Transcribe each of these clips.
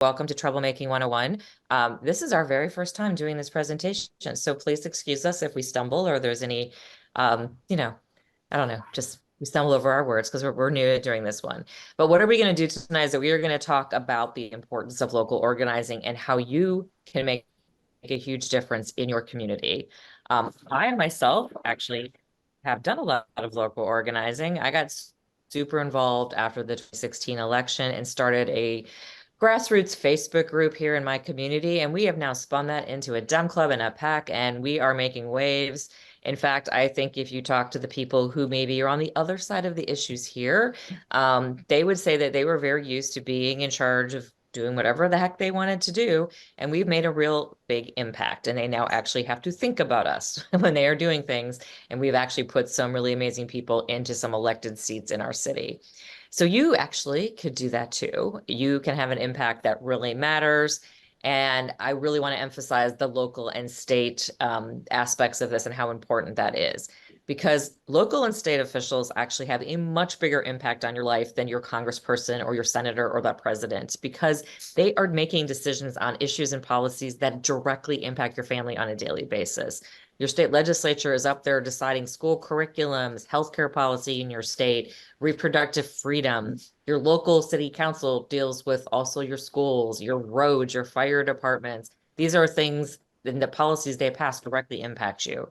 Welcome to Troublemaking 101. This is our very first time doing this presentation, so please excuse us if we stumble or there's any, I don't know, just we stumble over our words because we're new at doing this one. But what are we going to do tonight is that we are going to talk about the importance of local organizing and how you can make a huge difference in your community. I myself actually have done a lot of local organizing. I got super involved after the 2016 election and started a grassroots Facebook group here in my community. And we have now spun that into a Dem Club and a PAC, and we are making waves. In fact, I think if you talk to the people who maybe are on the other side of the issues here, they would say that they were very used to being in charge of doing whatever the heck they wanted to do. And we've made a real big impact. And they now actually have to think about us when they are doing things. And we've actually put some really amazing people into some elected seats in our city. So you actually could do that too. You can have an impact that really matters. And I really want to emphasize the local and state aspects of this and how important that is. Because local and state officials actually have a much bigger impact on your life than your congressperson or your senator or the president, because they are making decisions on issues and policies that directly impact your family on a daily basis. Your state legislature is up there deciding school curriculums, healthcare policy in your state, reproductive freedom. Your local city council deals with also your schools, your roads, your fire departments. These are things and the policies they pass directly impact you.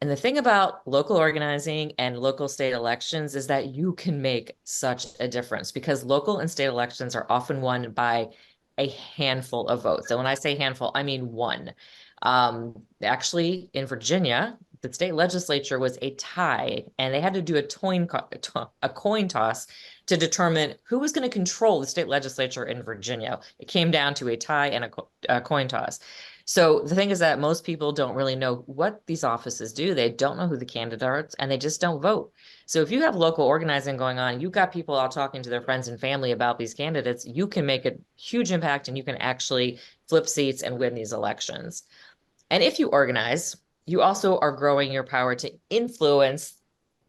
And the thing about local organizing and local state elections is that you can make such a difference, because local and state elections are often won by a handful of votes. And when I say handful, I mean one. Actually, in Virginia, the state legislature was a tie, and they had to do a coin toss to determine who was going to control the state legislature in Virginia. It came down to a tie and a coin toss. So the thing is that most people don't really know what these offices do. They don't know who the candidates are, and they just don't vote. So if you have local organizing going on, you've got people out talking to their friends and family about these candidates, you can make a huge impact and you can actually flip seats and win these elections. And if you organize, you also are growing your power to influence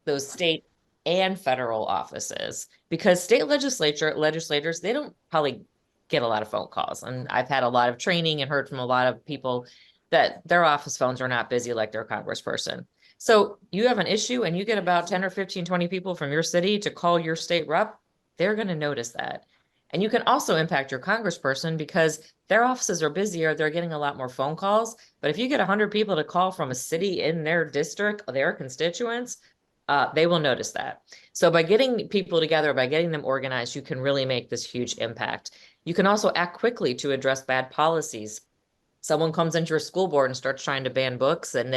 those state and federal offices, because state legislators, they don't probably get a lot of phone calls. And I've had a lot of training and heard from a lot of people that their office phones are not busy like their congressperson. So you have an issue and you get about 10 or 15, 20 people from your city to call your state rep, they're going to notice that. And you can also impact your congressperson because their offices are busier. They're getting a lot more phone calls. But if you get 100 people to call from a city in their district, their constituents, they will notice that. So by getting people together, by getting them organized, you can really make this huge impact. You can also act quickly to address bad policies. Someone comes into your school board and starts trying to ban books, and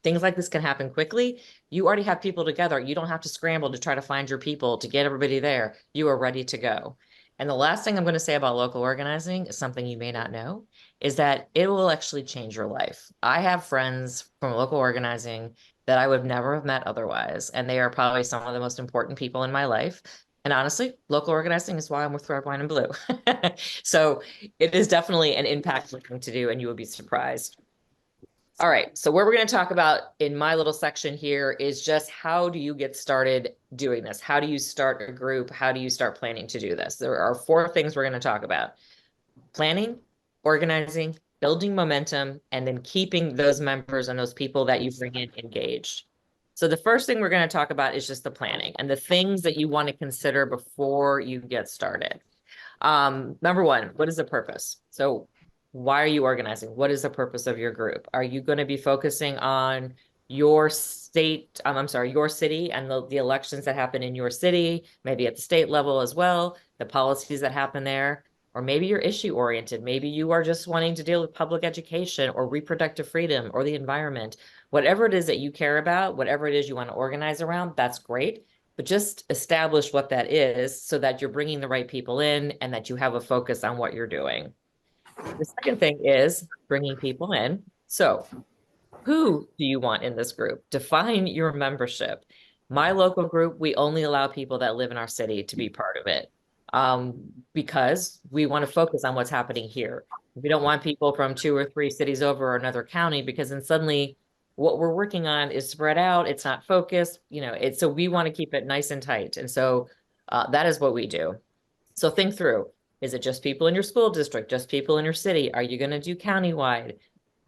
things like this can happen quickly. You already have people together. You don't have to scramble to try to find your people to get everybody there. You are ready to go. And the last thing I'm going to say about local organizing is something you may not know, is that it will actually change your life. I have friends from local organizing that I would never have met otherwise, and they are probably some of the most important people in my life. And honestly, local organizing is why I'm with Red, Wine, and Blue. So it is definitely an impactful thing to do, and you will be surprised. All right, so what we're going to talk about in my little section here is just how do you get started doing this? How do you start a group? How do you start planning to do this? There are 4 things we're going to talk about: planning, organizing, building momentum, and then keeping those members and those people that you bring in engaged. So the first thing we're going to talk about is just the planning and the things that you want to consider before you get started. Number 1, what is the purpose? So why are you organizing? What is the purpose of your group? Are you going to be focusing on your state, your city and the elections that happen in your city, maybe at the state level as well, the policies that happen there? Or maybe you're issue oriented. Maybe you are just wanting to deal with public education or reproductive freedom or the environment. Whatever it is that you care about, whatever it is you want to organize around, that's great. But just establish what that is so that you're bringing the right people in and that you have a focus on what you're doing. The second thing is bringing people in. So who do you want in this group? Define your membership. My local group, we only allow people that live in our city to be part of it, because we want to focus on what's happening here. We don't want people from 2 or 3 cities over or another county, because then suddenly what we're working on is spread out. It's not focused, so we want to keep it nice and tight. And so that is what we do. So think through, Is it just people in your school district, just people in your city? Are you going to do countywide?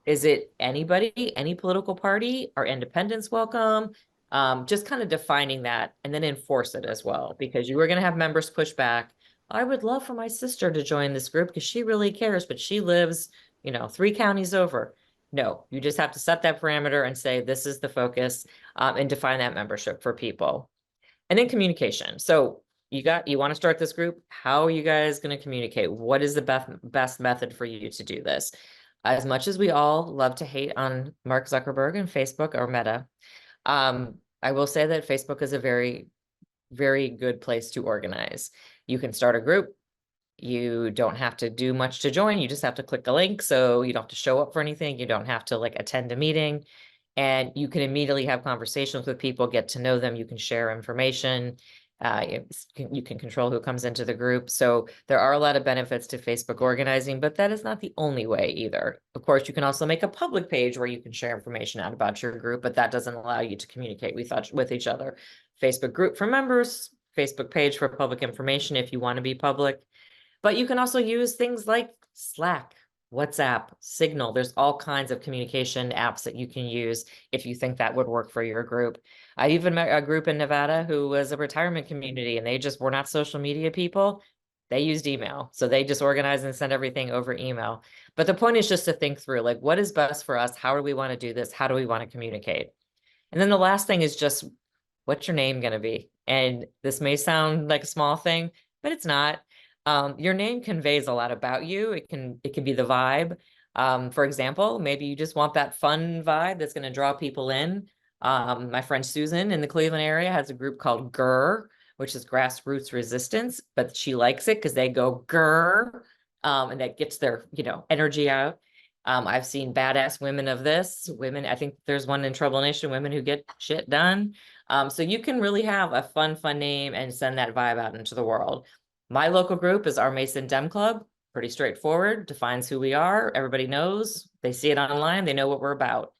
Is it anybody, any political party? Are independents welcome? Just kind of defining that and then enforce it as well, because you are going to have members push back. I would love for my sister to join this group because she really cares, but she lives, 3 counties over. No, you just have to set that parameter and say, this is the focus, and define that membership for people. And then communication. So you want to start this group. How are you guys going to communicate? What is the best method for you to do this? As much as we all love to hate on Mark Zuckerberg and Facebook or Meta, I will say that Facebook is a very, very good place to organize. You can start a group. You don't have to do much to join. You just have to click the link. So you don't have to show up for anything. You don't have to attend a meeting, and you can immediately have conversations with people, get to know them. You can share information. You can control who comes into the group. So there are a lot of benefits to Facebook organizing, but that is not the only way either. Of course, you can also make a public page where you can share information out about your group, but that doesn't allow you to communicate with each other. Facebook group for members, Facebook page for public information if you want to be public. But you can also use things like Slack, WhatsApp, Signal. There's all kinds of communication apps that you can use if you think that would work for your group. I even met a group in Nevada who was a retirement community, and they just were not social media people. They used email. So they just organized and sent everything over email. But the point is just to think through, what is best for us? How do we want to do this? How do we want to communicate? And then the last thing is just, what's your name going to be? And this may sound like a small thing, but it's not. Your name conveys a lot about you. It can be the vibe. For example, maybe you just want that fun vibe that's going to draw people in. My friend Susan in the Cleveland area has a group called GRR, which is Grassroots Resistance, but she likes it because they go GRR, and that gets their, energy out. I've seen badass women of this. Women, I think there's one in Trouble Nation, women who get shit done. So you can really have a fun name and send that vibe out into the world. My local group is our Mason Dem Club. Pretty straightforward, defines who we are. Everybody knows, they see it online, they know what we're about.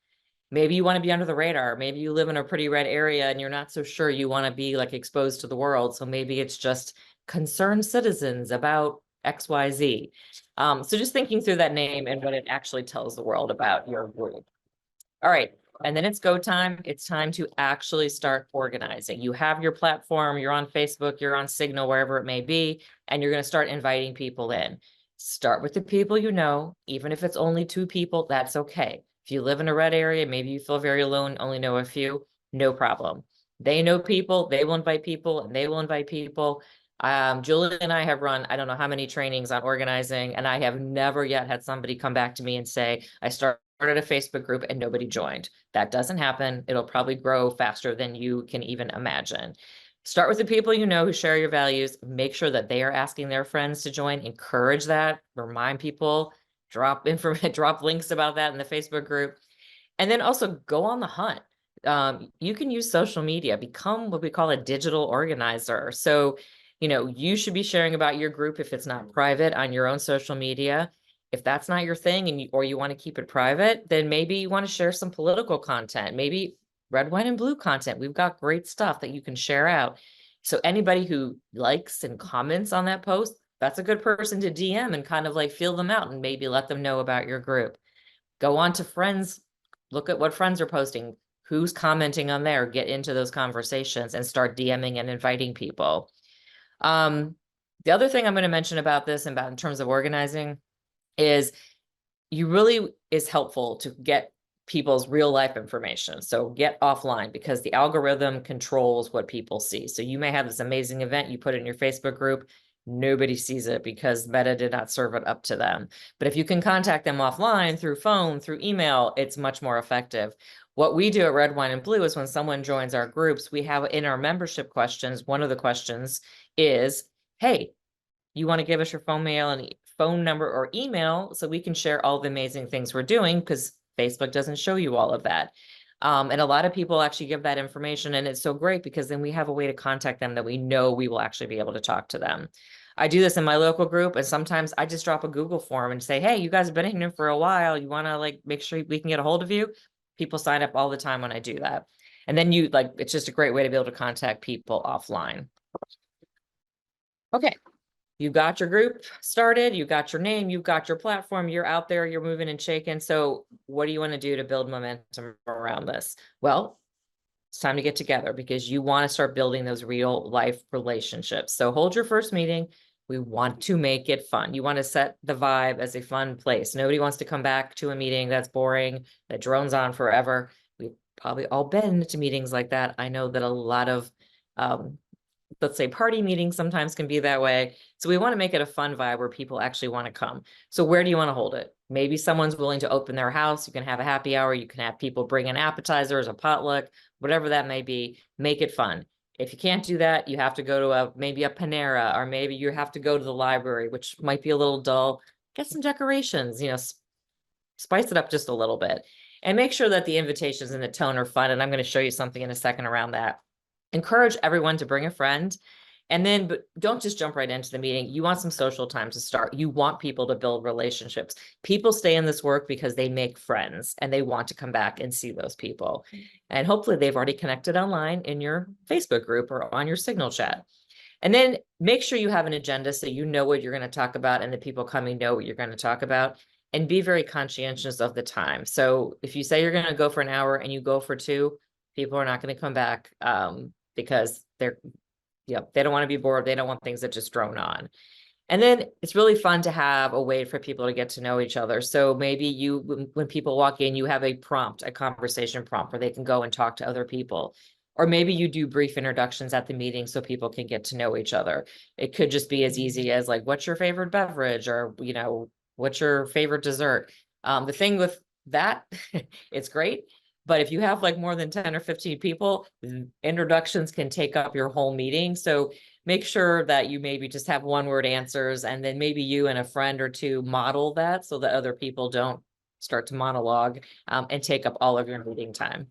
Maybe you want to be under the radar. Maybe you live in a pretty red area and you're not so sure you want to be exposed to the world. So maybe it's just concerned citizens about XYZ. So just thinking through that name and what it actually tells the world about your group. All right. And then it's go time. It's time to actually start organizing. You have your platform, you're on Facebook, you're on Signal, wherever it may be, and you're going to start inviting people in. Start with the people you know, even if it's only 2 people, that's okay. If you live in a red area, maybe you feel very alone, only know a few, no problem. They know people, they will invite people, and they will invite people. Julie and I have run, I don't know how many trainings on organizing, and I have never yet had somebody come back to me and say, I started a Facebook group and nobody joined. That doesn't happen. It'll probably grow faster than you can even imagine. Start with the people you know who share your values. Make sure that they are asking their friends to join. Encourage that. Remind people. Drop links about that in the Facebook group. And then also go on the hunt. You can use social media. Become what we call a digital organizer. So, you should be sharing about your group if it's not private on your own social media. If that's not your thing or you want to keep it private, then maybe you want to share some political content, maybe red, white, and blue content. We've got great stuff that you can share out. So anybody who likes and comments on that post, that's a good person to DM and kind of feel them out and maybe let them know about your group. Go on to friends, look at what friends are posting, who's commenting on there, get into those conversations and start DMing and inviting people. The other thing I'm going to mention about this and about in terms of organizing is is helpful to get people's real life information. So get offline, because the algorithm controls what people see. So you may have this amazing event, you put it in your Facebook group, nobody sees it because Meta did not serve it up to them. But if you can contact them offline through phone, through email, it's much more effective. What we do at Red, Wine, and Blue is when someone joins our groups, we have in our membership questions, one of the questions is, hey, you want to give us your phone number or email so we can share all the amazing things we're doing, because Facebook doesn't show you all of that. And a lot of people actually give that information, and it's so great because then we have a way to contact them that we know we will actually be able to talk to them. I do this in my local group, and sometimes I just drop a Google form and say, hey, you guys have been in here for a while. You want to make sure we can get a hold of you? People sign up all the time when I do that. And then it's just a great way to be able to contact people offline. Okay. you got your group started, you got your name, you've got your platform, you're out there, you're moving and shaking. So what do you want to do to build momentum around this? Well, it's time to get together because you want to start building those real life relationships. So hold your first meeting. We want to make it fun. You want to set the vibe as a fun place. Nobody wants to come back to a meeting that's boring, that drones on forever. We've probably all been to meetings like that. I know that a lot of let's say party meetings sometimes can be that way. So we want to make it a fun vibe where people actually want to come. So where do you want to hold it? Maybe someone's willing to open their house. You can have a happy hour. You can have people bring in appetizers, a potluck, whatever that may be. Make it fun. If you can't do that, you have to go to maybe a Panera, or maybe you have to go to the library, which might be a little dull. Get some decorations, spice it up just a little bit, and make sure that the invitations and the tone are fun. And I'm going to show you something in a second around that. Encourage everyone to bring a friend. And then, but don't just jump right into the meeting. You want some social time to start. You want people to build relationships. People stay in this work because they make friends and they want to come back and see those people. And hopefully they've already connected online in your Facebook group or on your Signal chat. And then make sure you have an agenda so you know what you're going to talk about and the people coming know what you're going to talk about, and be very conscientious of the time. So if you say you're going to go for an hour and you go for 2, people are not going to come back because they don't want to be bored. They don't want things that just drone on. And then it's really fun to have a way for people to get to know each other. So maybe when people walk in, you have a conversation prompt where they can go and talk to other people. Or maybe you do brief introductions at the meeting so people can get to know each other. It could just be as easy as like, what's your favorite beverage? Or, what's your favorite dessert? The thing with that, it's great. But if you have like more than 10 or 15 people, introductions can take up your whole meeting. So make sure that you maybe just have 1-word answers, and then maybe you and a friend or 2 model that so that other people don't start to monologue and take up all of your meeting time.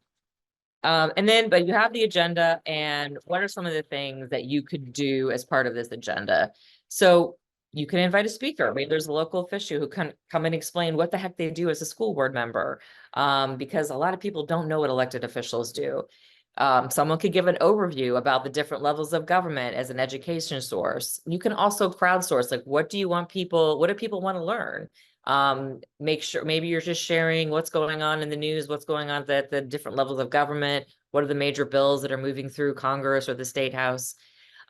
But you have the agenda, and what are some of the things that you could do as part of this agenda? So you can invite a speaker. Maybe there's a local official who can come and explain what the heck they do as a school board member, because a lot of people don't know what elected officials do. Someone could give an overview about the different levels of government as an education source. You can also crowdsource, like, what do people want to learn? Make sure maybe you're just sharing what's going on in the news, what's going on at the different levels of government, what are the major bills that are moving through Congress or the State House.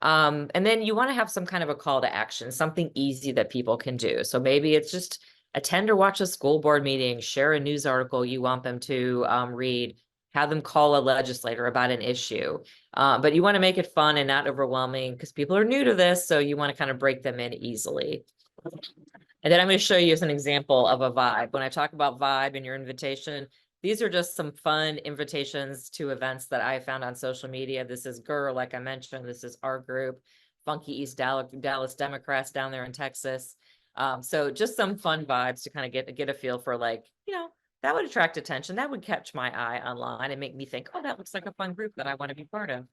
And then you want to have some kind of a call to action, something easy that people can do. So maybe it's just attend or watch a school board meeting, share a news article you want them to read, have them call a legislator about an issue. But you want to make it fun and not overwhelming because people are new to this. So you want to kind of break them in easily. And then I'm going to show you as an example of a vibe. When I talk about vibe in your invitation, these are just some fun invitations to events that I found on social media. This is GER, like I mentioned. This is our group, Funky East Dallas Democrats down there in Texas. So just some fun vibes to kind of get a feel for, like, that would attract attention. That would catch my eye online and make me think, oh, that looks like a fun group that I want to be part of.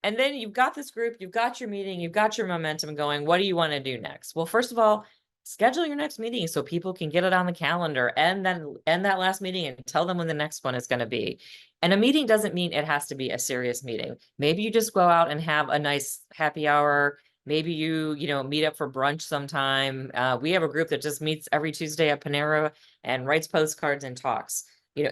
And then you've got this group, you've got your meeting, you've got your momentum going. What do you want to do next? Well, first of all, schedule your next meeting so people can get it on the calendar, and then end that last meeting and tell them when the next one is going to be. And a meeting doesn't mean it has to be a serious meeting. Maybe you just go out and have a nice happy hour. Maybe you meet up for brunch sometime. We have a group that just meets every Tuesday at Panera and writes postcards and talks.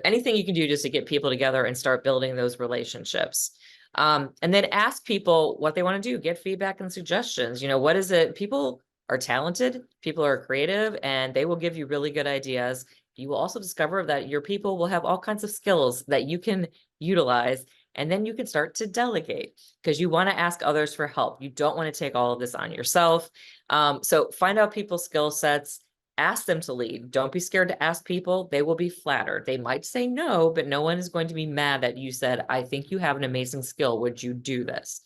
Anything you can do just to get people together and start building those relationships. And then ask people what they want to do. Get feedback and suggestions. What is it? People are talented, people are creative, and they will give you really good ideas. You will also discover that your people will have all kinds of skills that you can utilize, and then you can start to delegate because you want to ask others for help. You don't want to take all of this on yourself. So find out people's skill sets, ask them to lead. Don't be scared to ask people. They will be flattered. They might say no, but no one is going to be mad that you said, I think you have an amazing skill. Would you do this?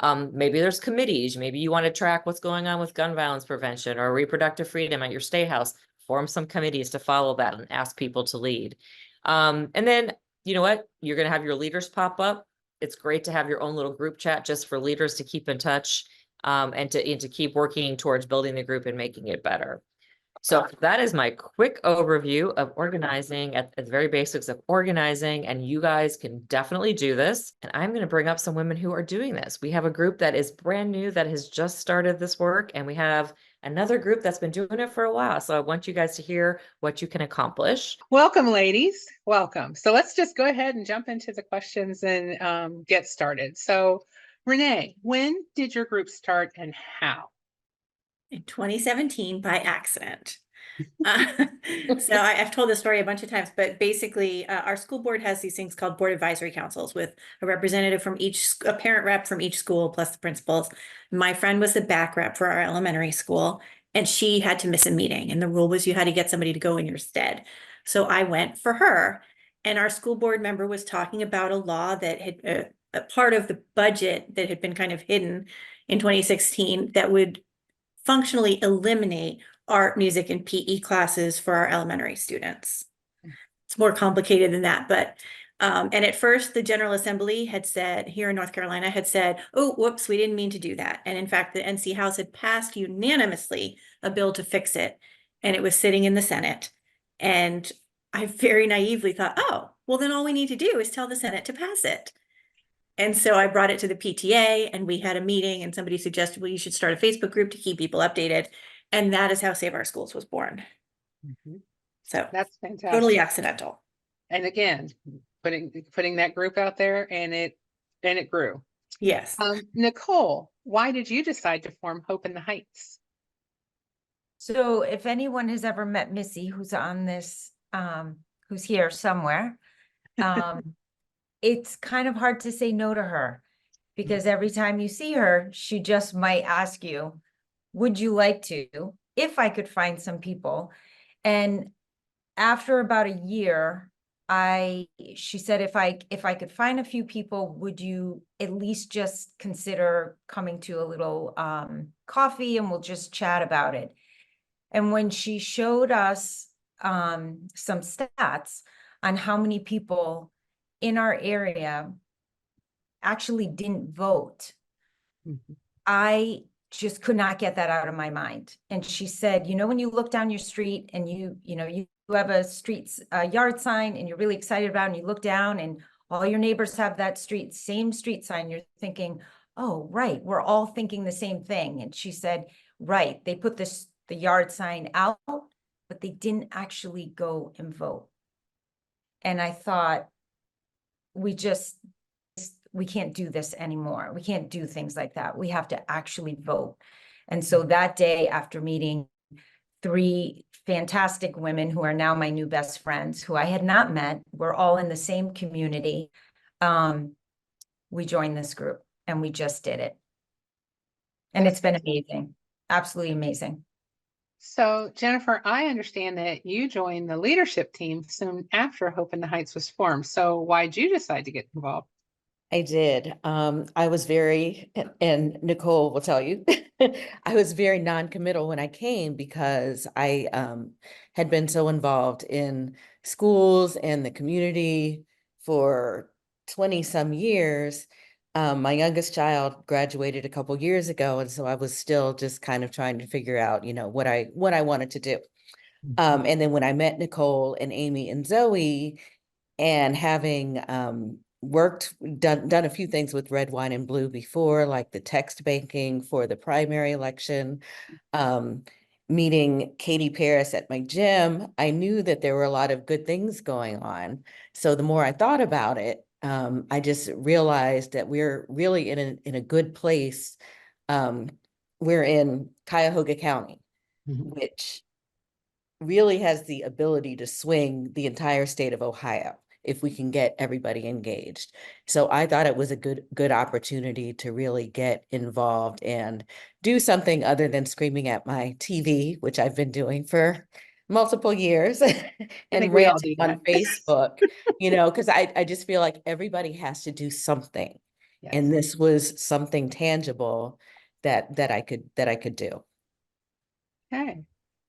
Maybe there's committees. Maybe you want to track what's going on with gun violence prevention or reproductive freedom at your state house. Form some committees to follow that and ask people to lead. And then, you know what? You're going to have your leaders pop up. It's great to have your own little group chat just for leaders to keep in touch and to keep working towards building the group and making it better. So that is my quick overview of organizing at the very basics of organizing, and you guys can definitely do this. And I'm going to bring up some women who are doing this. We have a group that is brand new that has just started this work, and we have another group that's been doing it for a while. So I want you guys to hear what you can accomplish. Welcome, ladies. Welcome. So let's just go ahead and jump into the questions and get started. So, Renee, when did your group start and how? In 2017 by accident. So I've told this story a bunch of times, but basically our school board has these things called board advisory councils with a representative from a parent rep from each school plus the principals. My friend was the back rep for our elementary school, and she had to miss a meeting, and the rule was you had to get somebody to go in your stead. So I went for her, and our school board member was talking about a law that had a part of the budget that had been kind of hidden in 2016 that would functionally eliminate art, music, and PE classes for our elementary students. It's more complicated than that, but and at first the General Assembly had said, here in North Carolina, had said, oh, whoops, we didn't mean to do that. And in fact, the NC House had passed unanimously a bill to fix it, and it was sitting in the Senate. And I very naively thought, oh, well, then all we need to do is tell the Senate to pass it. And so I brought it to the PTA, and we had a meeting, and somebody suggested, well, you should start a Facebook group to keep people updated. And that is how Save Our Schools was born. So That's fantastic. totally accidental. And again, putting that group out there, and it grew. Yes. Nicole, why did you decide to form Hope in the Heights? So if anyone has ever met Missy, who's on this, who's here somewhere, it's kind of hard to say no to her, because every time you see her, she just might ask you, would you like to, if I could find some people? And after about a year, she said, if I could find a few people, would you at least just consider coming to a little coffee, and we'll just chat about it? And when she showed us some stats on how many people in our area actually didn't vote, I just could not get that out of my mind. And she said, when you look down your street and you have a yard sign and you're really excited about it, and you look down and all your neighbors have that same street sign, you're thinking, oh, right, we're all thinking the same thing. And she said, right, they put the yard sign out, but they didn't actually go and vote. And I thought, we can't do this anymore. We can't do things like that. We have to actually vote. And so that day, after meeting 3 fantastic women who are now my new best friends, who I had not met, we're all in the same community, we joined this group, and we just did it. And it's been amazing, absolutely amazing. So, Jennifer, I understand that you joined the leadership team soon after Hope in the Heights was formed. So why'd you decide to get involved? I did. I was and Nicole will tell you, I was very non-committal when I came, because I had been so involved in schools and the community for 20 some years. My youngest child graduated a couple years ago, and so I was still just kind of trying to figure out, what I wanted to do. And then when I met Nicole and Amy and Zoe, and having done a few things with Red, Wine, and Blue before, like the text banking for the primary election, meeting Katie Paris at my gym, I knew that there were a lot of good things going on. So the more I thought about it, I just realized that we're really in a good place. We're in Cuyahoga County, which really has the ability to swing the entire state of Ohio if we can get everybody engaged. So I thought it was a good opportunity to really get involved and do something other than screaming at my TV, which I've been doing for multiple years, and ranting on Facebook, because I just feel like everybody has to do something. Yes. And this was something tangible that I could do. Okay.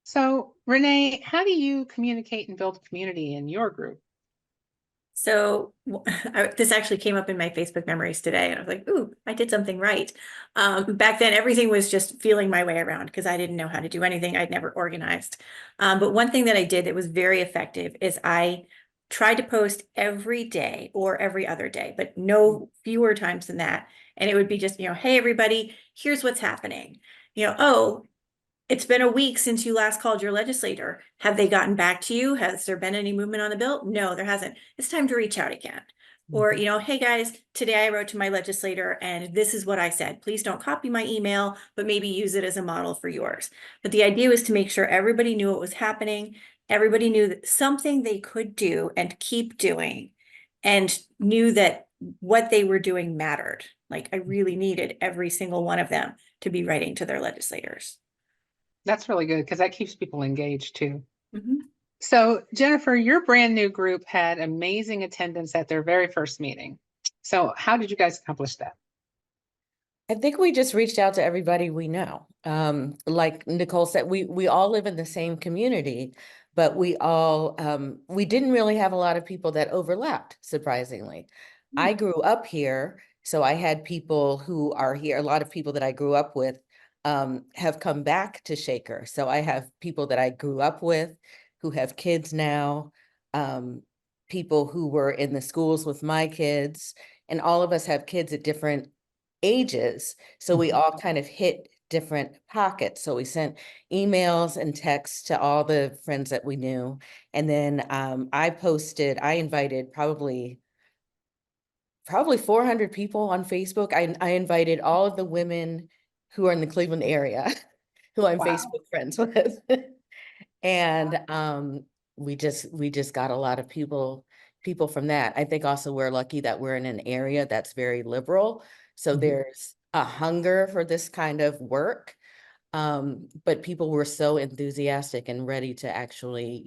So Renee, how do you communicate and build a community in your group? So this actually came up in my Facebook memories today, and I was like, ooh, I did something right. Back then, everything was just feeling my way around because I didn't know how to do anything. I'd never organized. But one thing that I did that was very effective is I tried to post every day or every other day, but no fewer times than that. And it would be just, hey, everybody, here's what's happening. Oh, it's been a week since you last called your legislator. Have they gotten back to you? Has there been any movement on the bill? No, there hasn't. It's time to reach out again. Or, hey guys, today I wrote to my legislator and this is what I said. Please don't copy my email, but maybe use it as a model for yours. But the idea was to make sure everybody knew what was happening. Everybody knew that something they could do and keep doing, and knew that what they were doing mattered. Like I really needed every single one of them to be writing to their legislators. That's really good because that keeps people engaged too. Mhm. So Jennifer, your brand new group had amazing attendance at their very first meeting. So how did you guys accomplish that? I think we just reached out to everybody we know. Like Nicole said, we all live in the same community, but we didn't really have a lot of people that overlapped, surprisingly. I grew up here, so I had people who are here. A lot of people that I grew up with have come back to Shaker. So I have people that I grew up with who have kids now, people who were in the schools with my kids, and all of us have kids at different ages. So we all kind of hit different pockets. So we sent emails and texts to all the friends that we knew. And then I invited probably 400 people on Facebook. I invited all of the women who are in the Cleveland area who I'm Wow. Facebook friends with. And we just got a lot of people from that. I think also we're lucky that we're in an area that's very liberal. So there's a hunger for this kind of work. But people were so enthusiastic and ready to actually,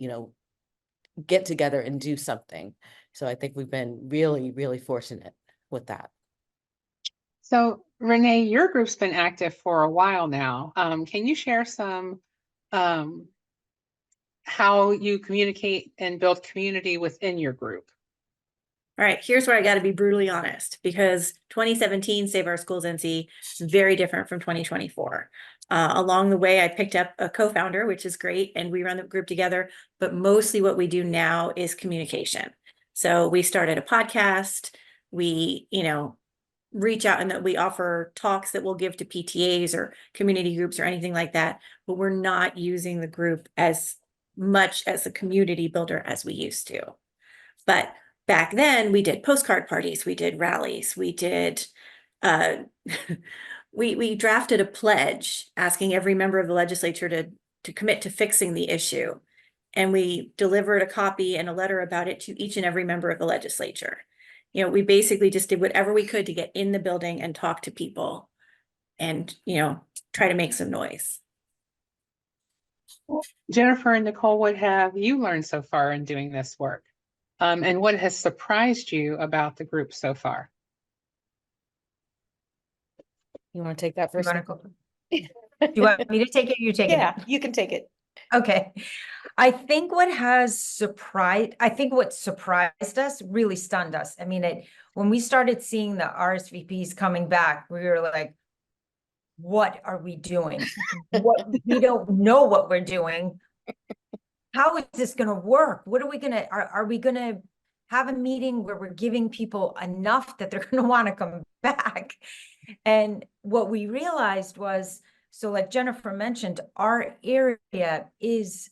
get together and do something. So I think we've been really, really fortunate with that. So Renee, your group's been active for a while now. Can you share some how you communicate and build community within your group? All right, here's where I got to be brutally honest, because 2017 Save Our Schools NC is very different from 2024. Along the way, I picked up a co-founder, which is great, and we run the group together, but mostly what we do now is communication. So we started a podcast, we, reach out, and that we offer talks that we'll give to PTAs or community groups or anything like that, but we're not using the group as much as a community builder as we used to. But back then we did postcard parties, we did rallies, we did, we drafted a pledge asking every member of the legislature to commit to fixing the issue. And we delivered a copy and a letter about it to each and every member of the legislature. We basically just did whatever we could to get in the building and talk to people and, try to make some noise. Jennifer and Nicole, what have you learned so far in doing this work? And what has surprised you about the group so far? You want to take that first? Do you want me to take it? You take it. Yeah, you can take it. Okay. I think what surprised us really stunned us. I mean, when we started seeing the RSVPs coming back, we were like, what are we doing? We don't know what we're doing. How is this going to work? What are we going to, are we going to have a meeting where we're giving people enough that they're going to want to come back? And what we realized was, so like Jennifer mentioned, our area is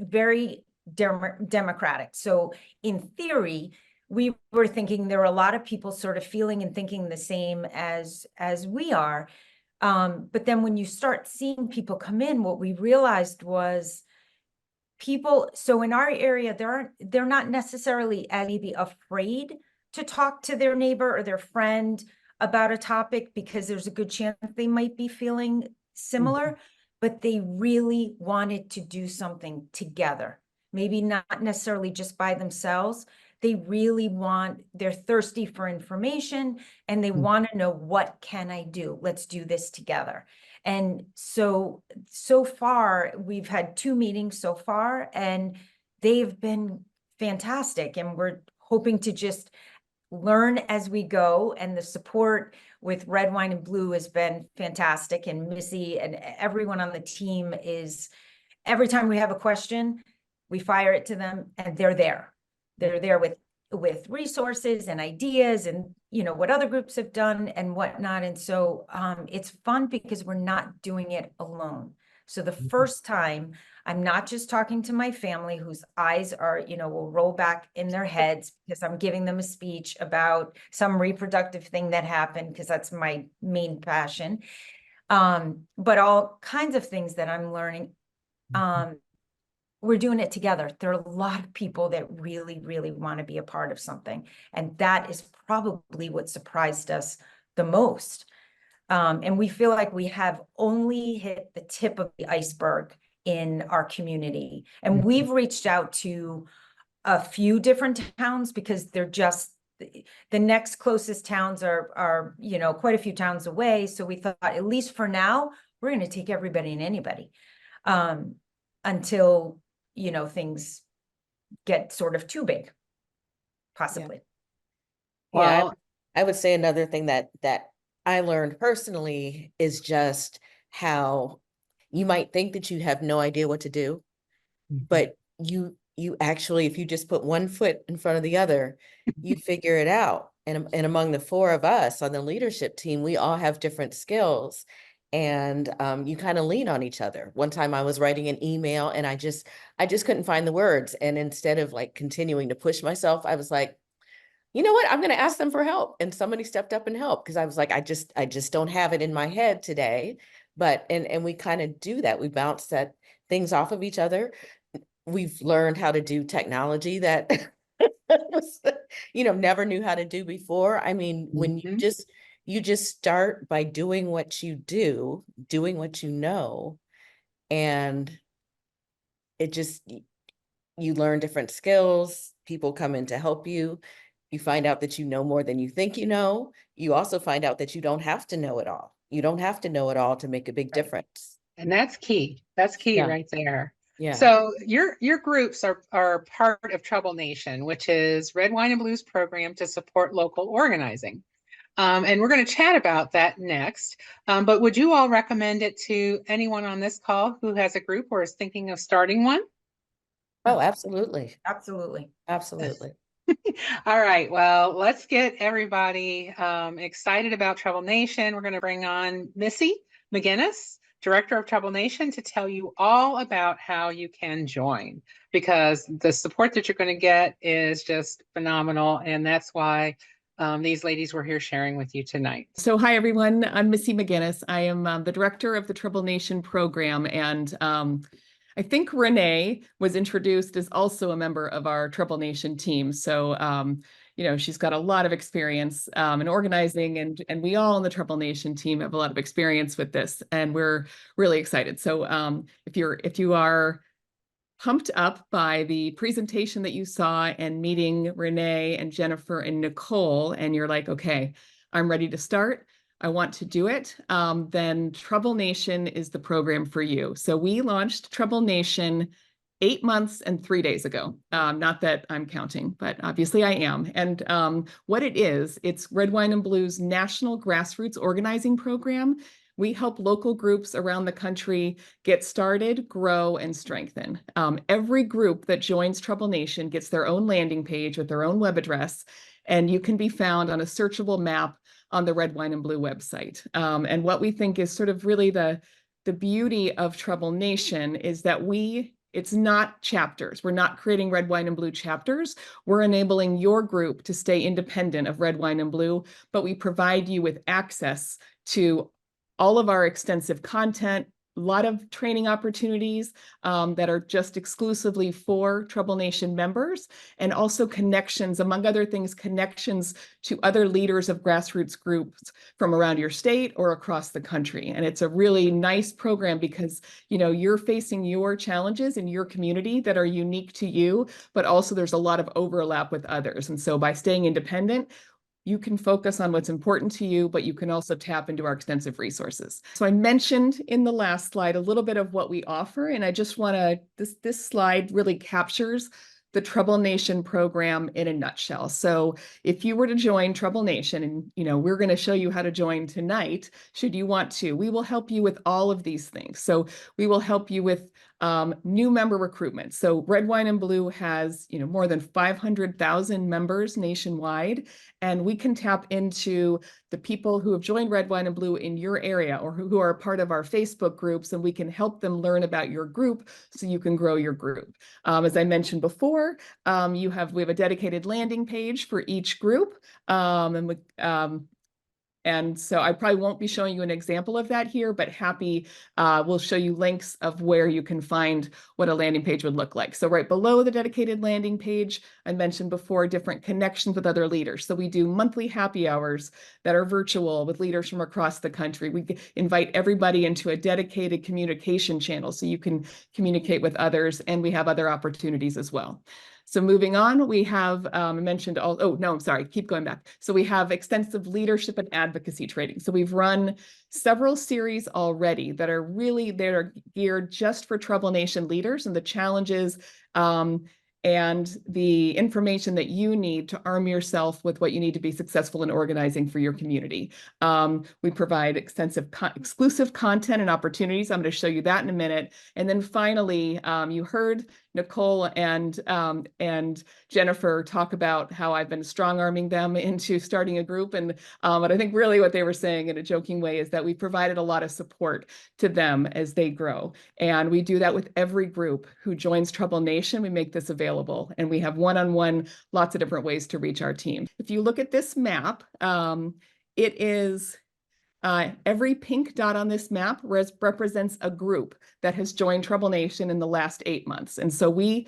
very democratic. So in theory, we were thinking there are a lot of people sort of feeling and thinking the same as we are. But then when you start seeing people come in, what we realized was so in our area, they're not necessarily maybe afraid to talk to their neighbor or their friend about a topic because there's a good chance they might be feeling similar, but they really wanted to do something together. Maybe not necessarily just by themselves. They're thirsty for information and they want to know, what can I do? Let's do this together. And so far, we've had 2 meetings so far, and they've been fantastic. And we're hoping to just learn as we go. And the support with Red Wine and Blue has been fantastic. And Missy and everyone on the team is, every time we have a question, we fire it to them and they're there. They're there with resources and ideas and, you know, what other groups have done and whatnot. And so it's fun because we're not doing it alone. So the first time, I'm not just talking to my family whose eyes are, you know, will roll back in their heads because I'm giving them a speech about some reproductive thing that happened, because that's my main passion. But all kinds of things that I'm learning. We're doing it together. There are a lot of people that really, really want to be a part of something. And that is probably what surprised us the most. And we feel like we have only hit the tip of the iceberg in our community. And we've reached out to a few different towns because they're just, the next closest towns are, you know, quite a few towns away. So we thought, at least for now, we're going to take everybody and anybody until, you know, things get sort of too big, possibly. Yeah, Well, I would say another thing that I learned personally is just how you might think that you have no idea what to do, but you actually, if you just put one foot in front of the other, you figure it out. And among the four of us on the leadership team, we all have different skills, and you kind of lean on each other. One time I was writing an email and I just couldn't find the words. And instead of like continuing to push myself, I was like, you know what, I'm going to ask them for help. And somebody stepped up and helped, because I was like, I just don't have it in my head today. But, and we kind of do that. We bounce that things off of each other. We've learned how to do technology that, you know, never knew how to do before. I mean, when you just start by doing what you do, doing what you know, and it just, you learn different skills, people come in to help you. You find out that you know more than you think you know. You also find out that you don't have to know it all. You don't have to know it all to make a big difference. and that's key. That's key Yeah. right there. Yeah. So your groups are part of Trouble Nation, which is Red Wine and Blues program to support local organizing. And we're going to chat about that next. But would you all recommend it to anyone on this call who has a group or is thinking of starting one? Oh, absolutely. Absolutely. Absolutely. All right, well, let's get everybody excited about Trouble Nation. We're going to bring on Missy McGinnis, Director of Trouble Nation, to tell you all about how you can join, because the support that you're going to get is just phenomenal. And that's why these ladies were here sharing with you tonight. So hi, everyone. I'm Missy McGinnis. I am the director of the Trouble Nation program. And I think Renee was introduced as also a member of our Trouble Nation team. So, you know, she's got a lot of experience in organizing, and we all in the Trouble Nation team have a lot of experience with this, and we're really excited. So if you are pumped up by the presentation that you saw and meeting Renee and Jennifer and Nicole, and you're like, okay, I'm ready to start, I want to do it, then Trouble Nation is the program for you. So we launched Trouble Nation 8 months and 3 days ago. Not that I'm counting, but obviously I am. And what it is, it's Red Wine and Blues National Grassroots Organizing Program. We help local groups around the country get started, grow, and strengthen. Every group that joins Trouble Nation gets their own landing page with their own web address, and you can be found on a searchable map on the Red Wine and Blue website. And what we think is sort of really the beauty of Trouble Nation is that it's not chapters. We're not creating Red Wine and Blue chapters. We're enabling your group to stay independent of Red Wine and Blue, but we provide you with access to all of our extensive content, a lot of training opportunities that are just exclusively for Trouble Nation members, and also connections, among other things, connections to other leaders of grassroots groups from around your state or across the country. And it's a really nice program because, you know, you're facing your challenges in your community that are unique to you, but also there's a lot of overlap with others. And so by staying independent, you can focus on what's important to you, but you can also tap into our extensive resources. So I mentioned in the last slide a little bit of what we offer, and I just want to, this slide really captures the Trouble Nation program in a nutshell. So if you were to join Trouble Nation, and we're going to show you how to join tonight, should you want to, we will help you with all of these things. So we will help you with new member recruitment. So Red, Wine, and Blue has more than 500,000 members nationwide, and we can tap into the people who have joined Red, Wine, and Blue in your area, or who are part of our Facebook groups, and we can help them learn about your group so you can grow your group. As I mentioned before, we have a dedicated landing page for each group, and so I probably won't be showing you an example of that here, but we'll show you links of where you can find what a landing page would look like. So right below the dedicated landing page, I mentioned before, different connections with other leaders. So we do monthly happy hours that are virtual with leaders from across the country. We invite everybody into a dedicated communication channel so you can communicate with others, and we have other opportunities as well. So moving on, we have keep going back. So we have extensive leadership and advocacy training. So we've run several series already that are geared just for Trouble Nation leaders and the challenges and the information that you need to arm yourself with what you need to be successful in organizing for your community. We provide extensive exclusive content and opportunities. I'm going to show you that in a minute. And then finally, you heard Nicole and Jennifer talk about how I've been strong-arming them into starting a group. But I think really what they were saying in a joking way is that we provided a lot of support to them as they grow. And we do that with every group who joins Trouble Nation. We make this available, and we have one-on-one, lots of different ways to reach our team. If you look at this map, it is every pink dot on this map represents a group that has joined Trouble Nation in the last 8 months. And so we,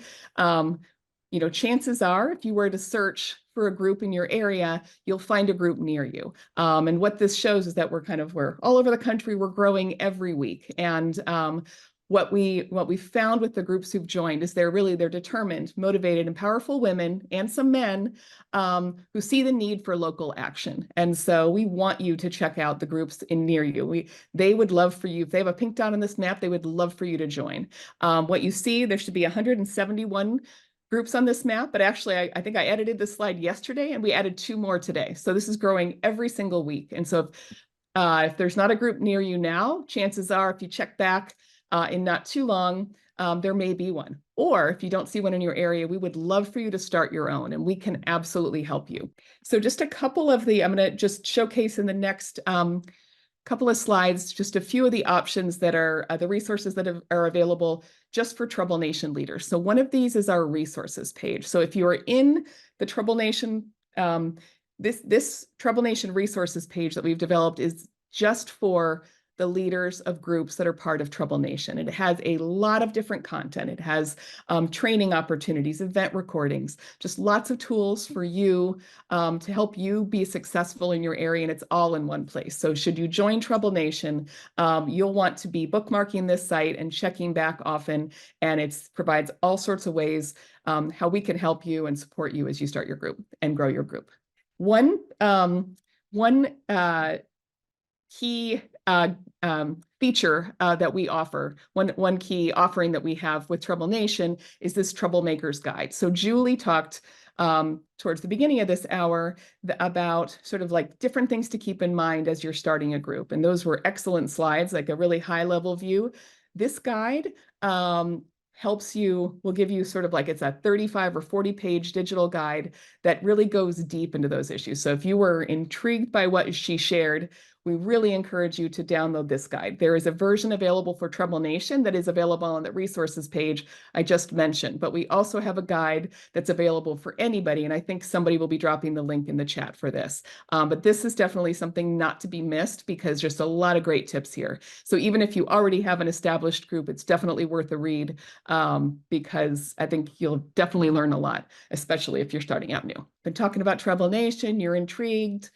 chances are, if you were to search for a group in your area, you'll find a group near you. And what this shows is that we're all over the country. We're growing every week. And what we found with the groups who've joined is they're determined, motivated, and powerful women and some men who see the need for local action. And so we want you to check out the groups near you. They would love for you, if they have a pink dot on this map, they would love for you to join. What you see, there should be 171 groups on this map, but actually I think I edited this slide yesterday and we added 2 more today. So this is growing every single week. And so if there's not a group near you now, chances are if you check back in not too long, there may be one. Or if you don't see one in your area, we would love for you to start your own, and we can absolutely help you. So just a couple of I'm going to just showcase in the next couple of slides, just a few of the options that are the resources that are available just for Trouble Nation leaders. So one of these is our resources page. So if you are in the Trouble Nation, this Trouble Nation resources page that we've developed is just for the leaders of groups that are part of Trouble Nation. It has a lot of different content. It has training opportunities, event recordings, just lots of tools for you to help you be successful in your area, and it's all in one place. So should you join Trouble Nation, you'll want to be bookmarking this site and checking back often, and it provides all sorts of ways how we can help you and support you as you start your group and grow your group. One key feature that we offer, one key offering that we have with Trouble Nation is this Troublemaker's Guide. So Julie talked towards the beginning of this hour about sort of like different things to keep in mind as you're starting a group. And those were excellent slides, like a really high level view. This guide will give you sort of like, it's a 35 or 40 page digital guide that really goes deep into those issues. So if you were intrigued by what she shared, we really encourage you to download this guide. There is a version available for Trouble Nation that is available on the resources page I just mentioned, but we also have a guide that's available for anybody, and I think somebody will be dropping the link in the chat for this. But this is definitely something not to be missed because there's a lot of great tips here. So even if you already have an established group, it's definitely worth a read because I think you'll definitely learn a lot, especially if you're starting out new. Been talking about Trouble Nation, you're intrigued.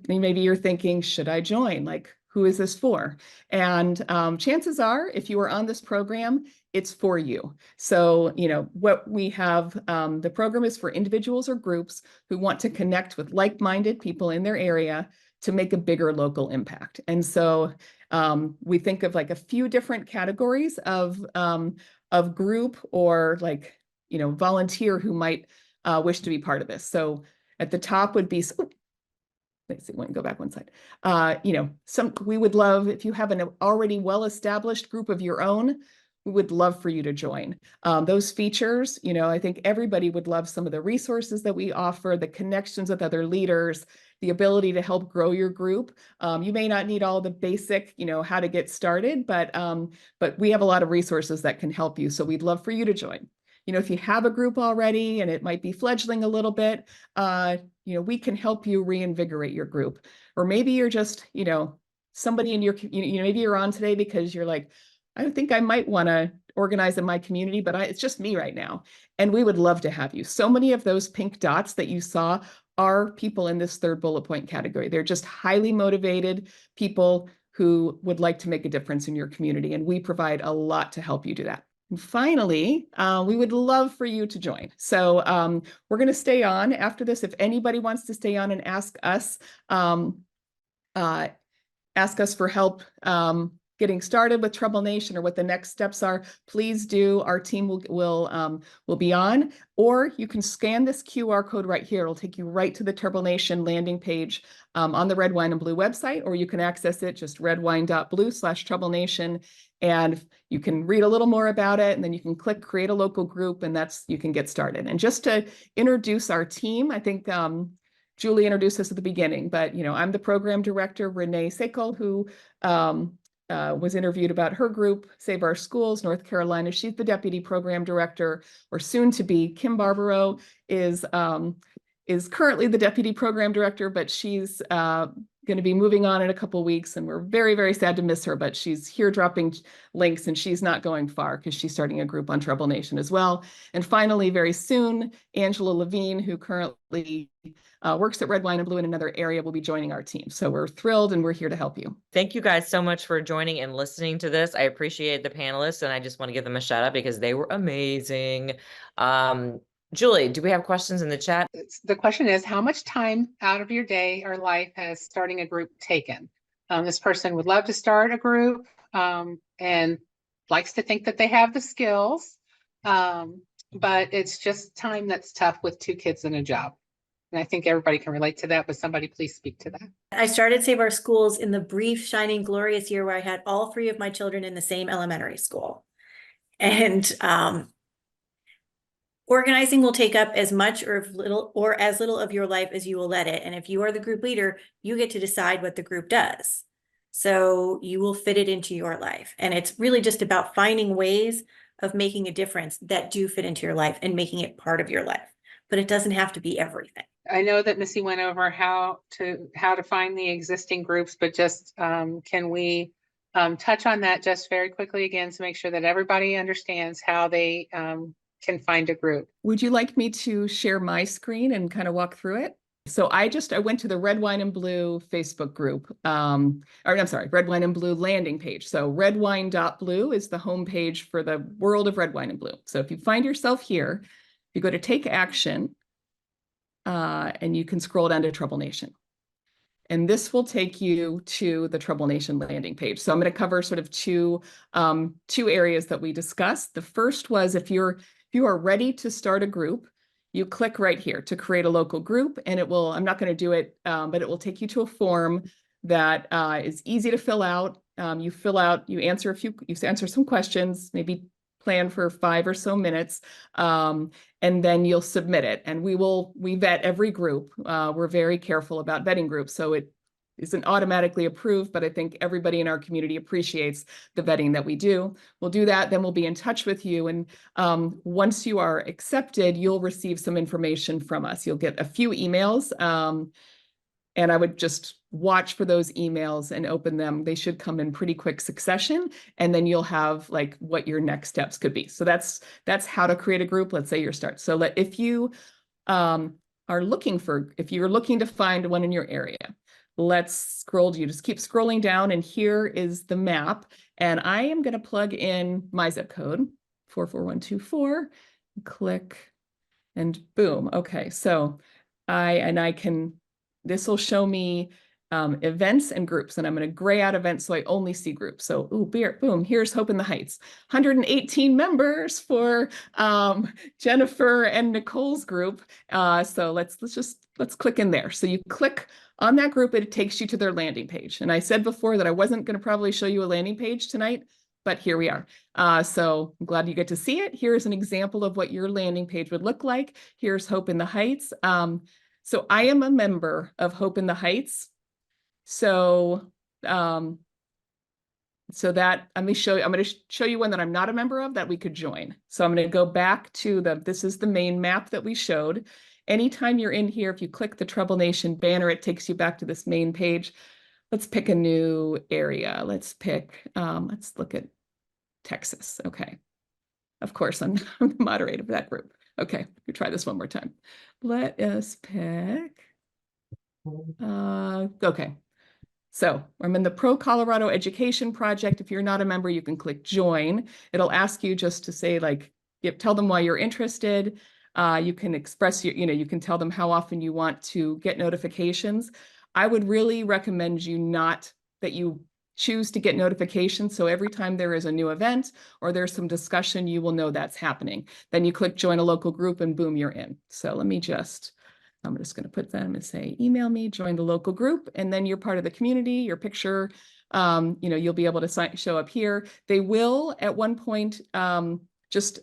Maybe you're thinking, should I join? Like, who is this for? And chances are, if you are on this program, it's for you. So, what we have, the program is for individuals or groups who want to connect with like-minded people in their area to make a bigger local impact. And so we think of like a few different categories of group or like volunteer who might wish to be part of this. So at the top would be, let's see, go back one slide. We would love, if you have an already well-established group of your own, we would love for you to join. Those features, I think everybody would love some of the resources that we offer, the connections with other leaders, the ability to help grow your group. You may not need all the basic, how to get started, but we have a lot of resources that can help you. So we'd love for you to join. If you have a group already and it might be fledgling a little bit, we can help you reinvigorate your group. Or maybe you're just, somebody in your, maybe you're on today because you're like, I think I might want to organize in my community, but it's just me right now. And we would love to have you. So many of those pink dots that you saw are people in this third bullet point category. They're just highly motivated people who would like to make a difference in your community. And we provide a lot to help you do that. And finally, we would love for you to join. So we're going to stay on after this. If anybody wants to stay on and ask us for help getting started with Trouble Nation or what the next steps are, please do. Our team will be on, or you can scan this QR code right here. It'll take you right to the Trouble Nation landing page on the Red Wine and Blue website, or you can access it just redwine.blue/Trouble Nation, and you can read a little more about it, and then you can click create a local group, and you can get started. And just to introduce our team, I think Julie introduced us at the beginning, but I'm the program director, Renee Sekel, who was interviewed about her group, Save Our Schools, North Carolina. She's the deputy program director, or soon to be. Kim Barbaro is currently the deputy program director, but she's going to be moving on in a couple of weeks, and we're very, very sad to miss her, but she's here dropping links, and she's not going far because she's starting a group on Trouble Nation as well. And finally, very soon, Angela Levine, who currently works at Red Wine and Blue in another area, will be joining our team. So we're thrilled, and we're here to help you. Thank you guys so much for joining and listening to this. I appreciate the panelists, and I just want to give them a shout out because they were amazing. Julie, do we have questions in the chat? The question is, how much time out of your day or life has starting a group taken? This person would love to start a group and likes to think that they have the skills, but it's just time that's tough with 2 kids and a job. And I think everybody can relate to that, but somebody please speak to that. I started Save Our Schools in the brief, shining, glorious year where I had all 3 of my children in the same elementary school. And organizing will take up as much or as little of your life as you will let it. And if you are the group leader, you get to decide what the group does. So you will fit it into your life. And it's really just about finding ways of making a difference that do fit into your life and making it part of your life. But it doesn't have to be everything. I know that Missy went over how to find the existing groups, but just can we touch on that just very quickly again to make sure that everybody understands how they can find a group. Would you like me to share my screen and kind of walk through it? So I went to the Red Wine and Blue Facebook group, Red Wine and Blue landing page. So redwine.blue is the homepage for the world of Red Wine and Blue. So if you find yourself here, you go to Take Action, and you can scroll down to Trouble Nation. And this will take you to the Trouble Nation landing page. So I'm going to cover sort of two areas that we discussed. The first was if you are ready to start a group, you click right here to create a local group, and I'm not going to do it, but it will take you to a form that is easy to fill out. You answer some questions, maybe plan for 5 or so minutes, and then you'll submit it. And we vet every group. We're very careful about vetting groups, so it isn't automatically approved, but I think everybody in our community appreciates the vetting that we do. We'll do that, then we'll be in touch with you. And once you are accepted, you'll receive some information from us. You'll get a few emails, and I would just watch for those emails and open them. They should come in pretty quick succession, and then you'll have like what your next steps could be. So that's how to create a group. Let's say your start. So if you if you're looking to find one in your area, you just keep scrolling down, and here is the map. And I am going to plug in my zip code, 44124, click, and boom. Okay, so this will show me events and groups, and I'm going to gray out events so I only see groups. So, ooh, boom, here's Hope in the Heights. 118 members for Jennifer and Nicole's group. So let's click in there. So you click on that group, it takes you to their landing page. And I said before that I wasn't going to probably show you a landing page tonight, but here we are. So I'm glad you get to see it. Here's an example of what your landing page would look like. Here's Hope in the Heights. So I am a member of Hope in the Heights. So, so that I'm going to show you one that I'm not a member of that we could join. So I'm going to go back to this is the main map that we showed. Anytime you're in here, if you click the Trouble Nation banner, it takes you back to this main page. Let's pick a new area. Let's look at Texas. Okay. Of course, I'm the moderator of that group. Okay, we try this one more time. Let us pick. Okay. So I'm in the Pro Colorado Education Project. If you're not a member, you can click join. It'll ask you just to say tell them why you're interested. You can express you can tell them how often you want to get notifications. I would really recommend that you choose to get notifications. So every time there is a new event or there's some discussion, you will know that's happening. Then you click join a local group and boom, you're in. So I'm just going to put them and say, email me, join the local group, and then you're part of the community, your picture, you'll be able to show up here. They will at one point, I'm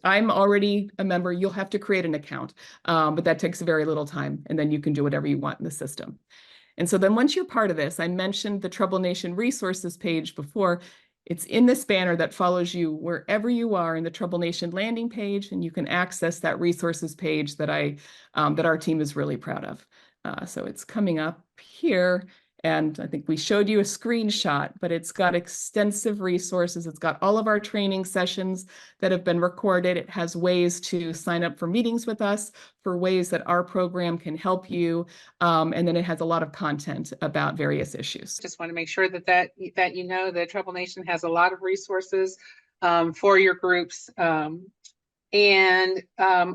already a member, you'll have to create an account, but that takes very little time, and then you can do whatever you want in the system. And so then once you're part of this, I mentioned the Trouble Nation resources page before. It's in this banner that follows you wherever you are in the Trouble Nation landing page, and you can access that resources page that that our team is really proud of. So it's coming up here, and I think we showed you a screenshot, but it's got extensive resources. It's got all of our training sessions that have been recorded. It has ways to sign up for meetings with us, for ways that our program can help you, and then it has a lot of content about various issues. Just want to make sure that that Trouble Nation has a lot of resources for your groups. And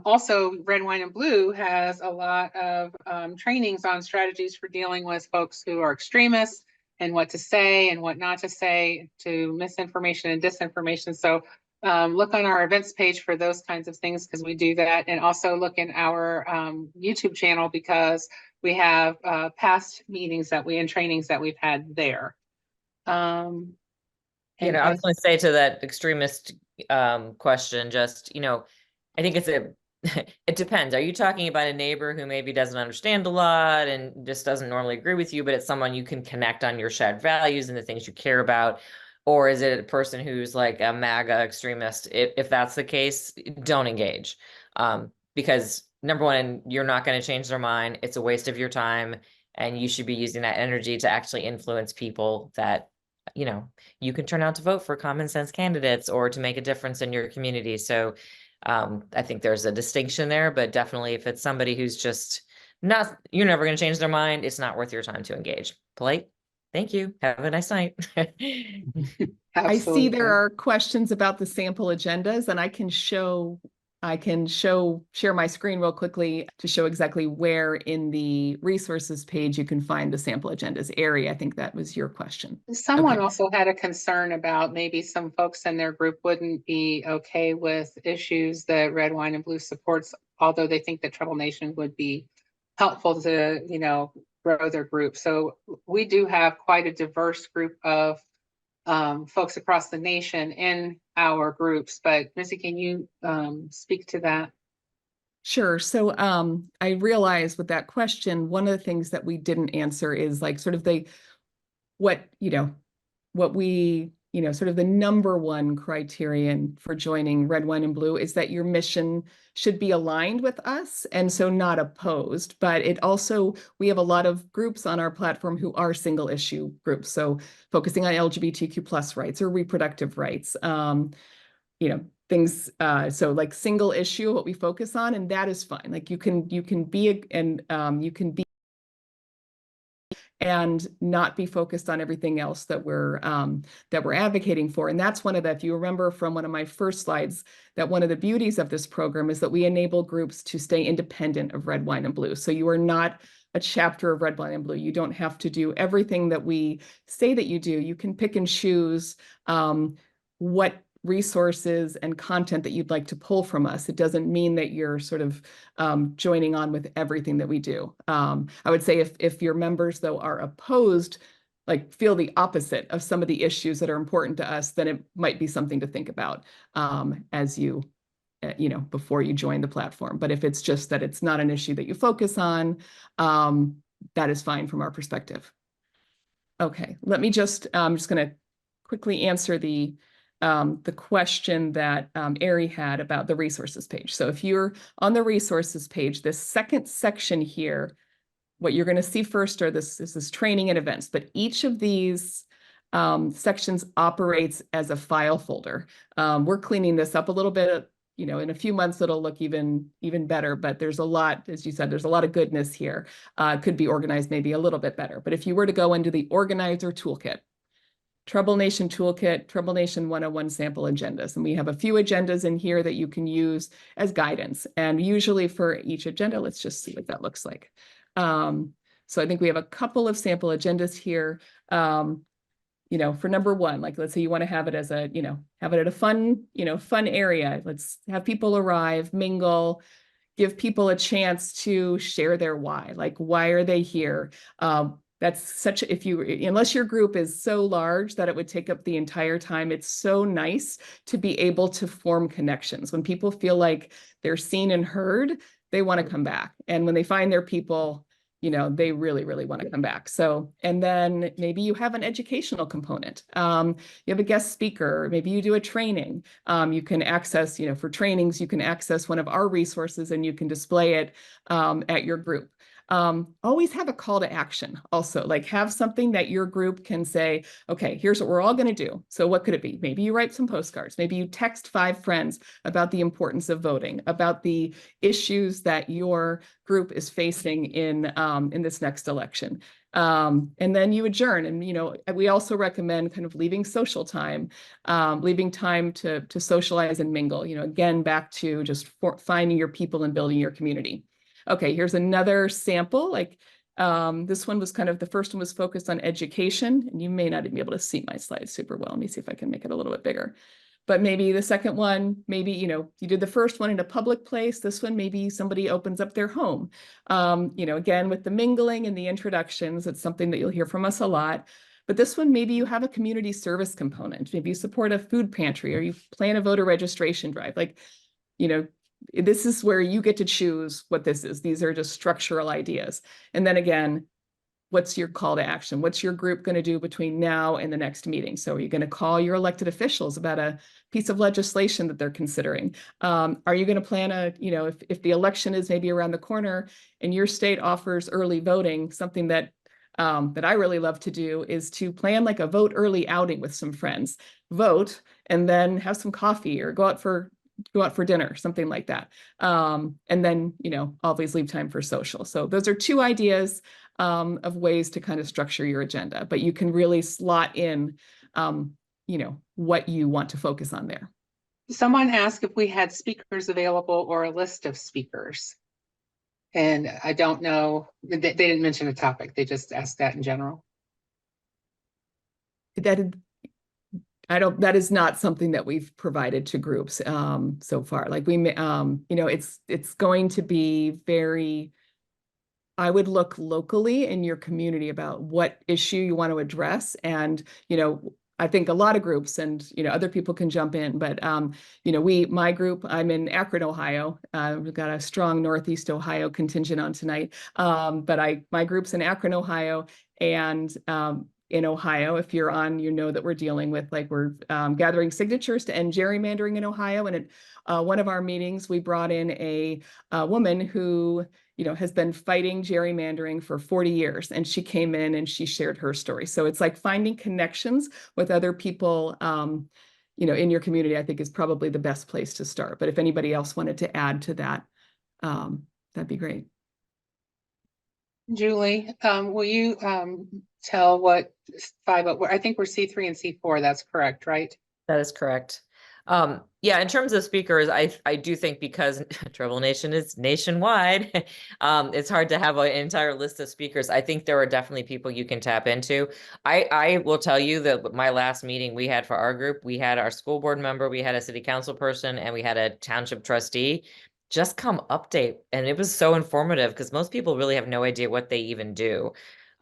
also Red, Wine, and Blue has a lot of trainings on strategies for dealing with folks who are extremists and what to say and what not to say to misinformation and disinformation. So look on our events page for those kinds of things, because we do that. And also look in our YouTube channel, because we have past meetings and trainings that we've had there. I was going to say to that extremist question, I think it depends. Are you talking about a neighbor who maybe doesn't understand a lot and just doesn't normally agree with you, but it's someone you can connect on your shared values and the things you care about? Or is it a person who's like a MAGA extremist? If that's the case, don't engage. Because number one, you're not going to change their mind. It's a waste of your time, and you should be using that energy to actually influence people that you can turn out to vote for common sense candidates or to make a difference in your community. So I think there's a distinction there, but definitely if it's somebody who's just you're never going to change their mind, it's not worth your time to engage. Polite. Thank you. Have a nice night. I see there are questions about the sample agendas, and I can share my screen real quickly to show exactly where in the resources page you can find the sample agendas. Ari, I think that was your question. Someone also had a concern about maybe some folks in their group wouldn't be okay with issues that Red, Wine, and Blue supports, although they think that Trouble Nation would be helpful to, grow their group. So we do have quite a diverse group of folks across the nation in our groups, but Missy, can you speak to that? Sure. So I realized with that question, one of the things that we didn't answer is sort of the number one criterion for joining Red, Wine, and Blue is that your mission should be aligned with us, and so not opposed. But we have a lot of groups on our platform who are single issue groups, so focusing on LGBTQ+ rights or reproductive rights, things. So single issue, what we focus on, and that is fine. You can be and not be focused on everything else that we're advocating for. And that's one of the, if you remember from one of my first slides, that one of the beauties of this program is that we enable groups to stay independent of red, wine, and blue. So you are not a chapter of red, wine, and blue. You don't have to do everything that we say that you do. You can pick and choose what resources and content that you'd like to pull from us. It doesn't mean that you're sort of joining on with everything that we do. I would say if your members, though, are opposed, like feel the opposite of some of the issues that are important to us, then it might be something to think about as you, before you join the platform. But if it's just that it's not an issue that you focus on, that is fine from our perspective. Okay, let me just, I'm just going to quickly answer the question that Ari had about the resources page. So if you're on the resources page, this second section here, what you're going to see first are this is training and events, but each of these sections operates as a file folder. We're cleaning this up a little bit. In a few months, it'll look even better, but there's a lot, as you said, there's a lot of goodness here. Could be organized maybe a little bit better. But if you were to go into the organizer toolkit, Trouble Nation Toolkit, Trouble Nation 101 sample agendas. And we have a few agendas in here that you can use as guidance. And usually for each agenda, let's just see what that looks like. So I think we have a couple of sample agendas here. For number one, like let's say you want to have it as a, have it at a fun, fun area. Let's have people arrive, mingle, give people a chance to share their why. Like, why are they here? That's such, unless your group is so large that it would take up the entire time, it's so nice to be able to form connections. When people feel like they're seen and heard, they want to come back. And when they find their people, they really, really want to come back. So, and then maybe you have an educational component. You have a guest speaker, maybe you do a training. You can access, for trainings, you can access one of our resources and you can display it at your group. Always have a call to action also, like have something that your group can say, okay, here's what we're all going to do. So what could it be? Maybe you write some postcards, maybe you text 5 friends about the importance of voting, about the issues that your group is facing in this next election. And then you adjourn. And, we also recommend kind of leaving social time, leaving time to socialize and mingle, again, back to just finding your people and building your community. Okay, here's another sample. Like this one was kind of, the first one was focused on education, and you may not even be able to see my slides super well. Let me see if I can make it a little bit bigger. But maybe the second one, maybe, you did the first one in a public place. This one, maybe somebody opens up their home. Again, with the mingling and the introductions, it's something that you'll hear from us a lot. But this one, maybe you have a community service component. Maybe you support a food pantry or you plan a voter registration drive. Like, this is where you get to choose what this is. These are just structural ideas. And then again, what's your call to action? What's your group going to do between now and the next meeting? So are you going to call your elected officials about a piece of legislation that they're considering? Are you going to plan if the election is maybe around the corner and your state offers early voting, something that I really love to do is to plan like a vote early outing with some friends, vote, and then have some coffee or go out for dinner, something like that. And then, always leave time for social. So those are 2 ideas of ways to kind of structure your agenda, but you can really slot in, what you want to focus on there. Someone asked if we had speakers available or a list of speakers. And I don't know, they didn't mention a topic. They just asked that in general. That is not something that we've provided to groups so far. Like it's going to be very, I would look locally in your community about what issue you want to address. And, I think a lot of groups and, other people can jump in, but, my group, I'm in Akron, Ohio. We've got a strong Northeast Ohio contingent on tonight. But my group's in Akron, Ohio, and, in Ohio, if you're on, that we're dealing with, like we're gathering signatures to end gerrymandering in Ohio. And at one of our meetings, we brought in a woman who, has been fighting gerrymandering for 40 years. And she came in and she shared her story. So it's like finding connections with other people, in your community, I think is probably the best place to start. But if anybody else wanted to add to that, that'd be great. Julie, will you tell what I think we're C3 and C4, that's correct, right? That is correct. Yeah, in terms of speakers, I do think because Trouble Nation is nationwide, it's hard to have an entire list of speakers. I think there are definitely people you can tap into. I will tell you that my last meeting we had for our group, we had our school board member, we had a city council person, and we had a township trustee just come update. And it was so informative because most people really have no idea what they even do.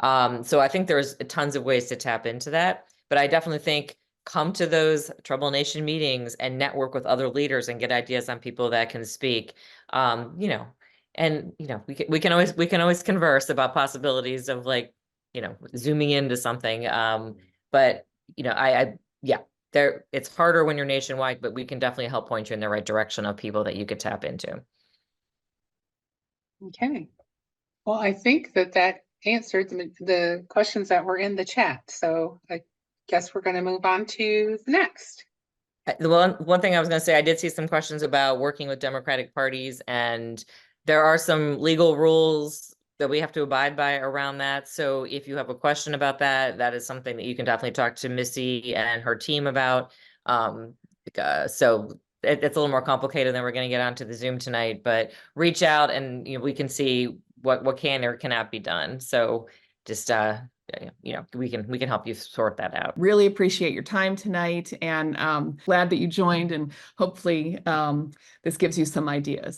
So I think there's tons of ways to tap into that, but I definitely think come to those Trouble Nation meetings and network with other leaders and get ideas on people that can speak. You know, and you know, we can always converse about possibilities of like, you know, zooming into something. But you know, yeah, there it's harder when you're nationwide, but we can definitely help point you in the right direction of people that you could tap into. Okay. Well, I think that answered the questions that were in the chat. So I guess we're going to move on to the next. The one thing I was going to say, I did see some questions about working with Democratic parties, and there are some legal rules that we have to abide by around that. So if you have a question about that, that is something that you can definitely talk to Missy and her team about. So it's a little more complicated than we're going to get onto the Zoom tonight, but reach out and we can see what can or cannot be done. So just we can help you sort that out. Really appreciate your time tonight, and glad that you joined, and hopefully this gives you some ideas.